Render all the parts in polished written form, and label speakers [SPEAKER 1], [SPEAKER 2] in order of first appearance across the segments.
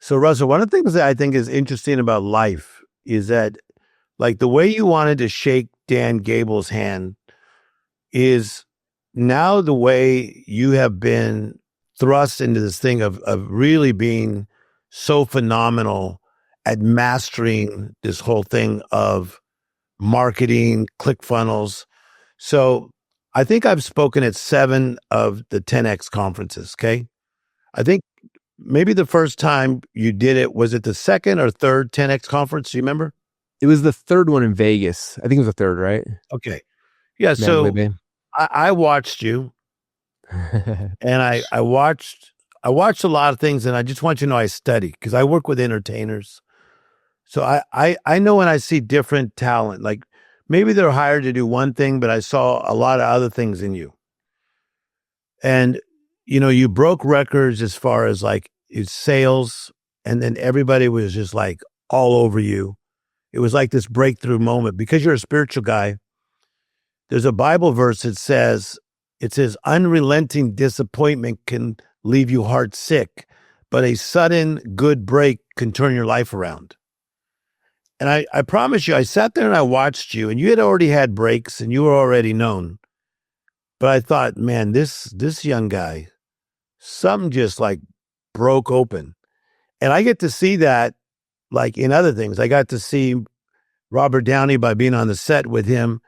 [SPEAKER 1] So Russell, one of the things that I think is interesting about life is that like the way you wanted to shake Dan Gable's hand is now the way you have been thrust into this thing of really being so phenomenal at mastering this whole thing of marketing, ClickFunnels. So I think I've spoken at 7 of the 10X conferences. Okay. I think maybe the first time you did it, was it the second or third 10X conference? Do you remember?
[SPEAKER 2] It was the third one in Vegas. I think it was the third, right?
[SPEAKER 1] Okay. Yeah.
[SPEAKER 2] Mandalay
[SPEAKER 1] So
[SPEAKER 2] Bay.
[SPEAKER 1] I watched you and I watched a lot of things, and I just want you to know I study because I work with entertainers. So I know when I see different talent, like maybe they're hired to do one thing, but I saw a lot of other things in you. And, you know, you broke records as far as like sales, and then everybody was just like all over you. It was like this breakthrough moment because you're a spiritual guy. There's a Bible verse that says, unrelenting disappointment can leave you heart sick, but a sudden good break can turn your life around. And I promise you, I sat there and I watched you, and you had already had breaks and you were already known. But I thought, man, this young guy, something just like broke open. And I get to see that like in other things. I got to see Robert Downey by being on the set with him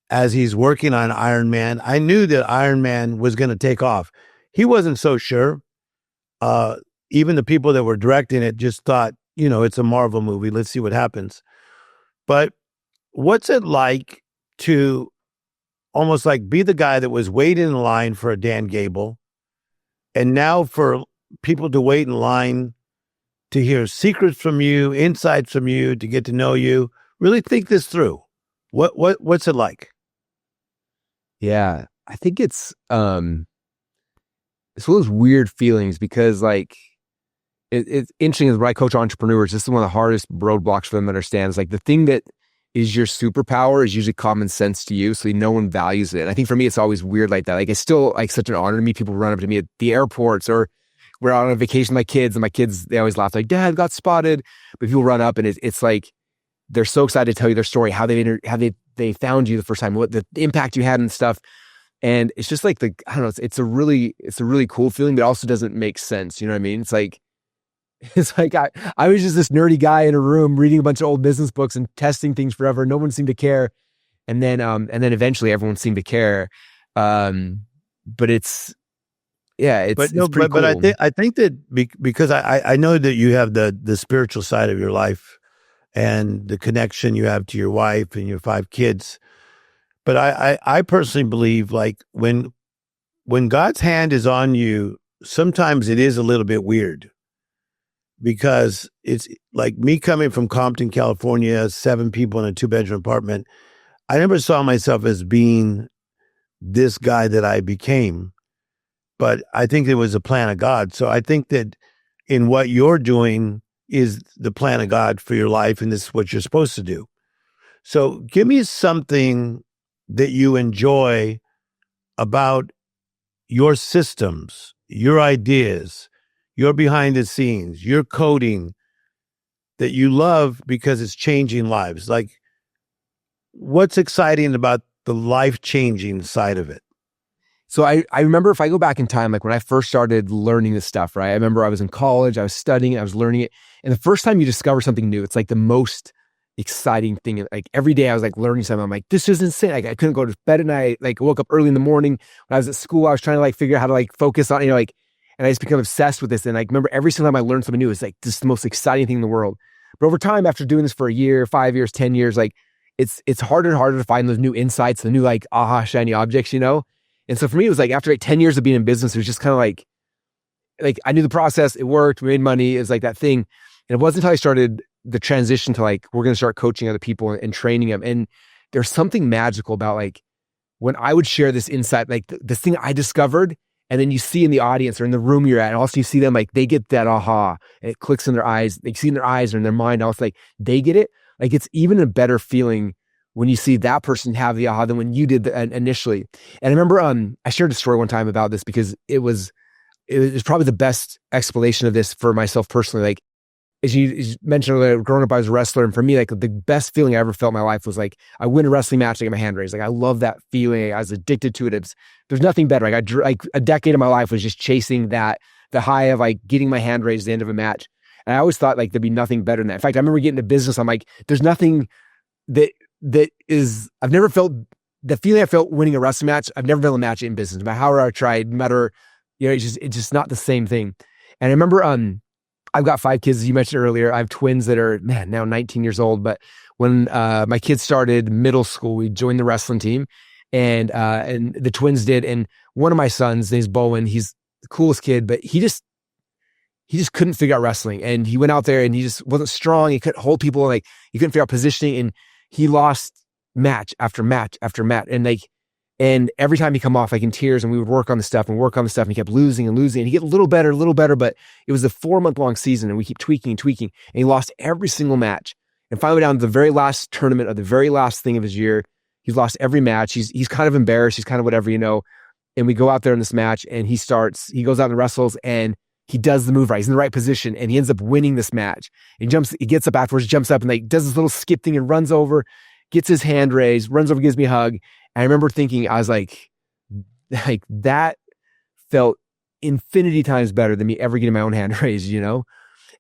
[SPEAKER 1] as he's working on Iron Man. I knew that Iron Man was going to take off. He wasn't so sure. Even the people that were directing it just thought, you know, it's a Marvel movie. Let's see what happens. But what's it like to almost like be the guy that was waiting in line for a Dan Gable, and now for people to wait in line to hear secrets from you, insights from you, to get to know you? Really think this through. What's it like?
[SPEAKER 2] Yeah, I think it's one of those weird feelings because like it's interesting as when I coach entrepreneurs, this is one of the hardest roadblocks for them to understand. Is like the thing that is your superpower is usually common sense to you, so no one values it. And I think for me, it's always weird like that. Like it's still like such an honor to me. People run up to me at the airports, or we're out on a vacation with my kids, and my kids, they always laugh like, "Dad got spotted." But people run up and it's like they're so excited to tell you their story, how they found you the first time, what the impact you had and stuff. And it's just like I don't know, it's a really cool feeling, but it also doesn't make sense. You know what I mean? It's like I was just this nerdy guy in a room reading a bunch of old business books and testing things forever. No one seemed to care. And then eventually everyone seemed to care. But it's pretty cool.
[SPEAKER 1] But I think that because I know that you have the spiritual side of your life and the connection you have to your wife and your 5 kids. But I personally believe like when God's hand is on you, sometimes it is a little bit weird, because it's like me coming from Compton, California, 7 people in a 2-bedroom apartment. I never saw myself as being this guy that I became, but I think it was a plan of God. So I think that in what you're doing is the plan of God for your life, and this is what you're supposed to do. So give me something that you enjoy about your systems, your ideas, your behind the scenes, your coding that you love because it's changing lives. Like, what's exciting about the life-changing side of it?
[SPEAKER 2] So I remember, if I go back in time, like when I first started learning this stuff, right? I remember I was in college, I was studying it, I was learning it. And the first time you discover something new, it's like the most exciting thing. Like every day I was like learning something. I'm like, this is insane. Like I couldn't go to bed at night. Like I woke up early in the morning. When I was at school, I was trying to like figure out how to like focus on, and I just become obsessed with this. And like, remember every single time I learned something new, it's like this is the most exciting thing in the world. But over time, after doing this for a year, 5 years, 10 years, like it's harder and harder to find those new insights, the new like aha shiny objects, And so for me, it was like after like 10 years of being in business, it was just kind of like I knew the process, it worked, we made money, it was like that thing. And it wasn't until I started the transition to like, we're going to start coaching other people and training them. And there's something magical about like, when I would share this insight, like this thing I discovered, and then you see in the audience or in the room you're at, and also you see them like, they get that aha, and it clicks in their eyes, they see in their eyes or in their mind, also like they get it. Like it's even a better feeling when you see that person have the aha than when you did initially. And I remember I shared a story one time about this because it was probably the best explanation of this for myself personally. Like as you mentioned earlier, growing up, I was a wrestler. And for me, like the best feeling I ever felt in my life was like, I win a wrestling match, I get my hand raised. Like, I love that feeling. I was addicted to it. There's nothing better. Like a decade of my life was just chasing that, the high of like getting my hand raised at the end of a match. And I always thought like there'd be nothing better than that. In fact, I remember getting into business. I'm like, there's nothing I've never felt the feeling I felt winning a wrestling match. I've never been a match in business, no matter how I tried, no matter, it's just not the same thing. And I remember, I've got 5 kids, as you mentioned earlier. I have twins that are, now 19 years old. But when my kids started middle school, we joined the wrestling team, and the twins did. And one of my sons, his name's Bowen, he's the coolest kid, but he just couldn't figure out wrestling. And he went out there and he just wasn't strong. He couldn't hold people. Like, he couldn't figure out positioning, and he lost match after match after match. And every time he come off, like in tears, and we would work on the stuff, and he kept losing and losing, and he get a little better, but it was a 4-month-long season, and we keep tweaking, and he lost every single match. And finally down to the very last tournament of the very last thing of his year, he's lost every match. He's kind of embarrassed. He's kind of whatever, and we go out there in this match, and he goes out and wrestles, and he does the move right. He's in the right position, and he ends up winning this match. He gets up afterwards, jumps up, and like does this little skip thing and runs over, gets his hand raised, runs over, gives me a hug. And I remember thinking, I was like that felt infinity times better than me ever getting my own hand raised, And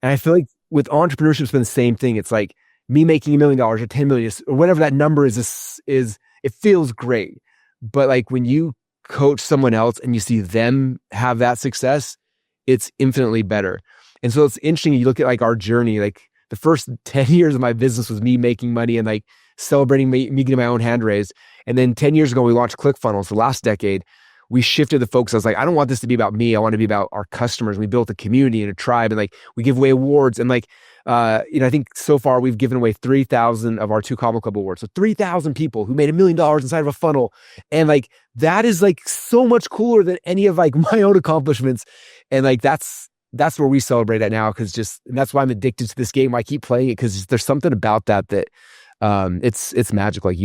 [SPEAKER 2] I feel like with entrepreneurship, it's been the same thing. It's like me making $1 million or 10 million or whatever that number is it feels great. But like when you coach someone else and you see them have that success, it's infinitely better. And so it's interesting. You look at like our journey, like the first 10 years of my business was me making money and like celebrating me getting my own hand raised. And then 10 years ago, we launched ClickFunnels. The last decade, we shifted the focus. I was like, I don't want this to be about me. I want to be about our customers. We built a community and a tribe, and like we give away awards. And like, I think so far we've given away 3,000 of our 2 Combo Club awards. So 3,000 people who made $1 million inside of a funnel. And like, that is like so much cooler than any of like my own accomplishments. And like, that's where we celebrate at now. And that's why I'm addicted to this game. I keep playing it because there's something about that it's magic, like,